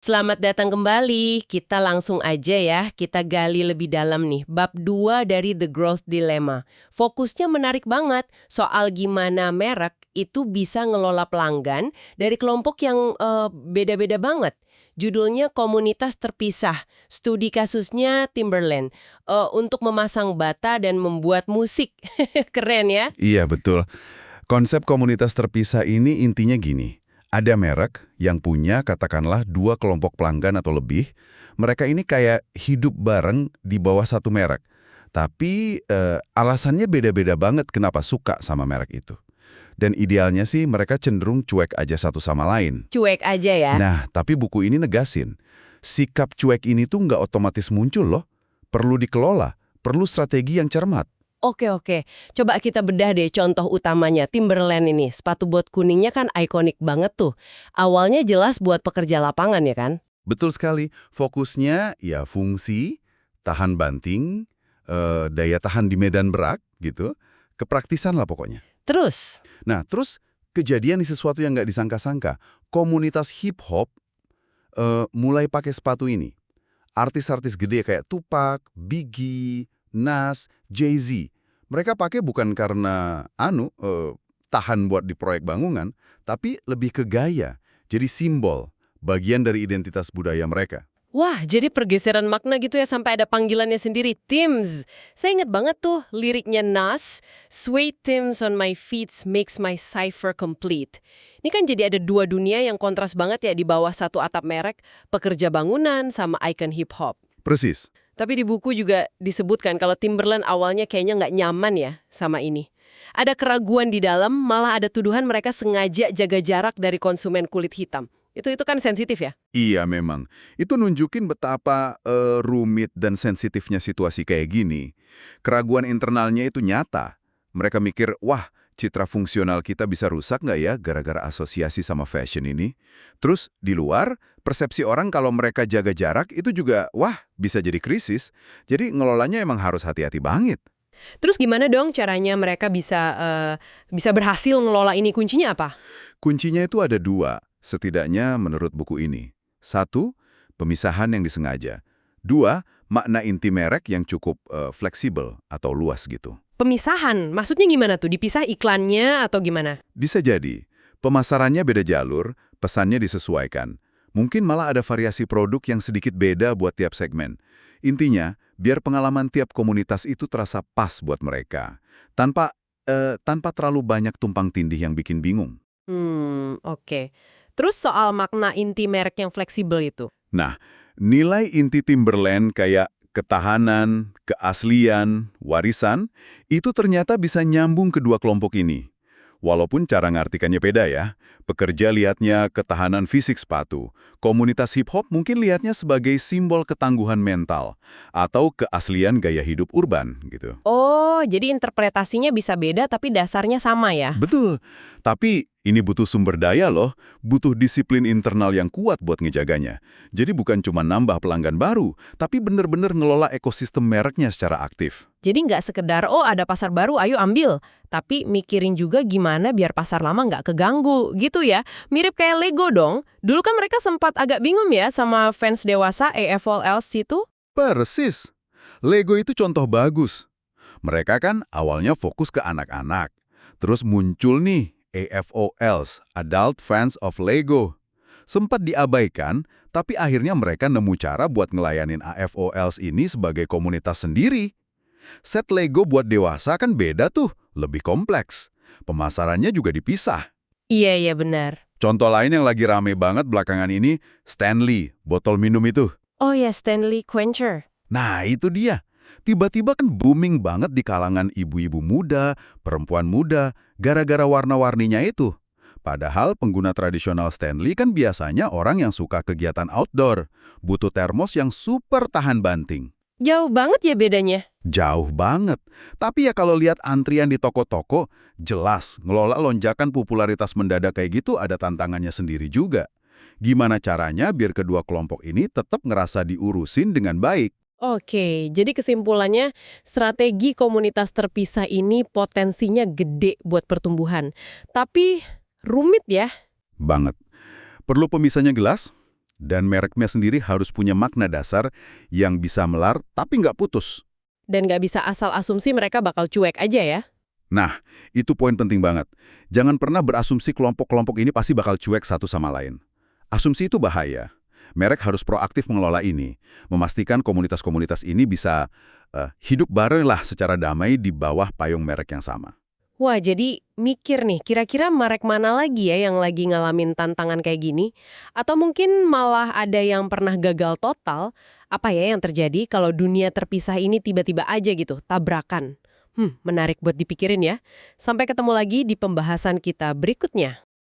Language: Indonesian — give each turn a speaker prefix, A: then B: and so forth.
A: Selamat datang kembali. Kita langsung aja ya, kita gali lebih dalam nih. Bab 2 dari The Growth Dilemma. Fokusnya menarik banget soal gimana merek itu bisa ngelola pelanggan dari kelompok yang beda-beda banget. Judulnya Komunitas Terpisah. Studi kasusnya Timberland untuk memasang bata dan membuat musik. Keren ya?
B: Iya, betul. Konsep komunitas terpisah ini intinya gini. Ada merek yang punya katakanlah dua kelompok pelanggan atau lebih. Mereka ini kayak hidup bareng di bawah satu merek. Tapi alasannya beda-beda banget kenapa suka sama merek itu. Dan idealnya sih mereka cenderung cuek aja satu sama lain.
A: Cuek aja ya.
B: Nah, tapi buku ini negasin. Sikap cuek ini tuh nggak otomatis muncul loh. Perlu dikelola, perlu strategi yang cermat.
A: Oke. Coba kita bedah deh contoh utamanya. Timberland ini, sepatu bot kuningnya kan ikonik banget tuh. Awalnya jelas buat pekerja lapangan ya kan?
B: Betul sekali. Fokusnya ya fungsi, tahan banting, daya tahan di medan berat gitu. Kepraktisan lah pokoknya.
A: Terus,
B: Nah, terus kejadian di sesuatu yang nggak disangka-sangka. Komunitas hip-hop mulai pakai sepatu ini. Artis-artis gede kayak Tupac, Biggie, Nas, Jay-Z. Mereka pakai bukan karena tahan buat di proyek bangunan, tapi lebih ke gaya. Jadi simbol, bagian dari identitas budaya mereka.
A: wah jadi pergeseran makna gitu ya sampai ada panggilannya sendiri, Tims. Saya inget banget tuh liriknya Nas, Suede Tims on my feet makes my cipher complete. Ini kan jadi ada dua dunia yang kontras banget ya di bawah satu atap merek, pekerja bangunan sama ikon hip-hop.
B: Persis.
A: Tapi di buku juga disebutkan kalau Timberland awalnya kayaknya nggak nyaman ya sama ini. Ada keraguan di dalam, malah ada tuduhan mereka sengaja jaga jarak dari konsumen kulit hitam. Itu kan sensitif ya?
B: Iya memang. Itu nunjukin betapa rumit dan sensitifnya situasi kayak gini. Keraguan internalnya itu nyata. Mereka mikir, wah, citra fungsional kita bisa rusak nggak ya gara-gara asosiasi sama fashion ini? Terus di luar, persepsi orang kalau mereka jaga jarak itu juga, wah, bisa jadi krisis. Jadi ngelolanya emang harus hati-hati banget.
A: Terus gimana dong caranya mereka bisa berhasil ngelola ini? Kuncinya apa?
B: Kuncinya itu ada dua, setidaknya menurut buku ini. Satu, pemisahan yang disengaja. Dua, makna inti merek yang cukup fleksibel atau luas gitu.
A: Pemisahan, maksudnya gimana tuh? Dipisah iklannya atau gimana?
B: Bisa jadi, pemasarannya beda jalur, pesannya disesuaikan. Mungkin malah ada variasi produk yang sedikit beda buat tiap segmen. Intinya, biar pengalaman tiap komunitas itu terasa pas buat mereka. Tanpa terlalu banyak tumpang tindih yang bikin bingung.
A: Oke. Terus soal makna inti merek yang fleksibel itu?
B: Nah, nilai inti Timberland kayak ketahanan, keaslian, warisan, itu ternyata bisa nyambung kedua kelompok ini. Walaupun cara ngartikannya beda ya. Pekerja lihatnya ketahanan fisik sepatu. Komunitas hip-hop mungkin lihatnya sebagai simbol ketangguhan mental. Atau keaslian gaya hidup urban gitu.
A: Oh, jadi interpretasinya bisa beda tapi dasarnya sama ya?
B: Betul. Tapi ini butuh sumber daya loh. Butuh disiplin internal yang kuat buat ngejaganya. Jadi bukan cuma nambah pelanggan baru, tapi bener-bener ngelola ekosistem mereknya secara aktif.
A: Jadi nggak sekedar, oh ada pasar baru, ayo ambil. Tapi mikirin juga gimana biar pasar lama nggak keganggu, gitu ya. Mirip kayak Lego dong. Dulu kan mereka sempat agak bingung ya sama fans dewasa AFOLs itu.
B: Persis. Lego itu contoh bagus. Mereka kan awalnya fokus ke anak-anak. Terus muncul nih AFOLs, Adult Fans of Lego. Sempat diabaikan, tapi akhirnya mereka nemu cara buat ngelayanin AFOLs ini sebagai komunitas sendiri. Set Lego buat dewasa kan beda tuh, lebih kompleks. Pemasarannya juga dipisah.
A: Iya benar.
B: Contoh lain yang lagi rame banget belakangan ini, Stanley, botol minum itu.
A: Oh ya, Stanley Quencher.
B: Nah, itu dia. Tiba-tiba kan booming banget di kalangan ibu-ibu muda, perempuan muda, gara-gara warna-warninya itu. Padahal pengguna tradisional Stanley kan biasanya orang yang suka kegiatan outdoor, butuh termos yang super tahan banting.
A: Jauh banget ya bedanya.
B: Jauh banget. Tapi ya kalau lihat antrian di toko-toko, jelas ngelola lonjakan popularitas mendadak kayak gitu ada tantangannya sendiri juga. Gimana caranya biar kedua kelompok ini tetap ngerasa diurusin dengan baik?
A: Oke, jadi kesimpulannya strategi komunitas terpisah ini potensinya gede buat pertumbuhan. Tapi rumit ya.
B: Banget. Perlu pemisahnya jelas, Dan mereknya sendiri harus punya makna dasar yang bisa melar tapi nggak putus.
A: Dan nggak bisa asal asumsi mereka bakal cuek aja ya.
B: Nah, itu poin penting banget. Jangan pernah berasumsi kelompok-kelompok ini pasti bakal cuek satu sama lain. Asumsi itu bahaya. Merek harus proaktif mengelola ini, memastikan komunitas-komunitas ini bisa hidup bareng lah secara damai di bawah payung merek yang sama.
A: Wah, jadi mikir nih, kira-kira merek mana lagi ya yang lagi ngalamin tantangan kayak gini? Atau mungkin malah ada yang pernah gagal total? Apa ya yang terjadi kalau dunia terpisah ini tiba-tiba aja gitu, tabrakan? Menarik buat dipikirin ya. Sampai ketemu lagi di pembahasan kita berikutnya.